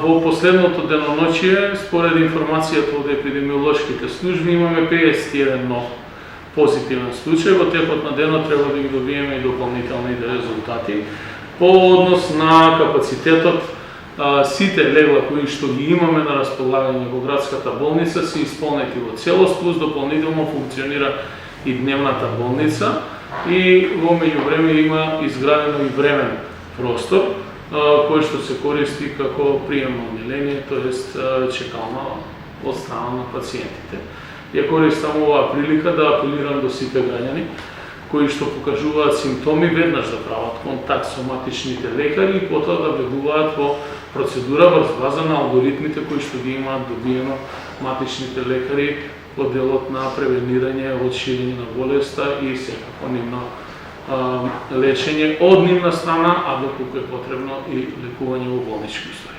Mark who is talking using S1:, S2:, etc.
S1: Во последното деноночие, според информацијата од епидемиолошките служби, имаме 51 нов позитивен случај. Во текот на денот треба да ги добиеме и дополнителните резултати. По однос на капацитетот, сите легла кои што ги имаме на располагање во градската болница се исполнети во целост, плюс дополнително функционира и дневната болница и во меѓувреме има изградено и времен простор кој што се користи како приемно одделение, тоест чекална од страна на пациентите. Ја користам оваа прилика да апелирам до сите граѓани кои што покажуваат симптоми веднаш да прават контакт со матичните лекари и потоа да бегуваат во процедура врз база на алгоритмите кои што ги имаат добиено матичните лекари во делот на превенирање од ширење на болеста и секако нивно лечење од нивна страна, а доколку е потребно и лекување во болнички устои.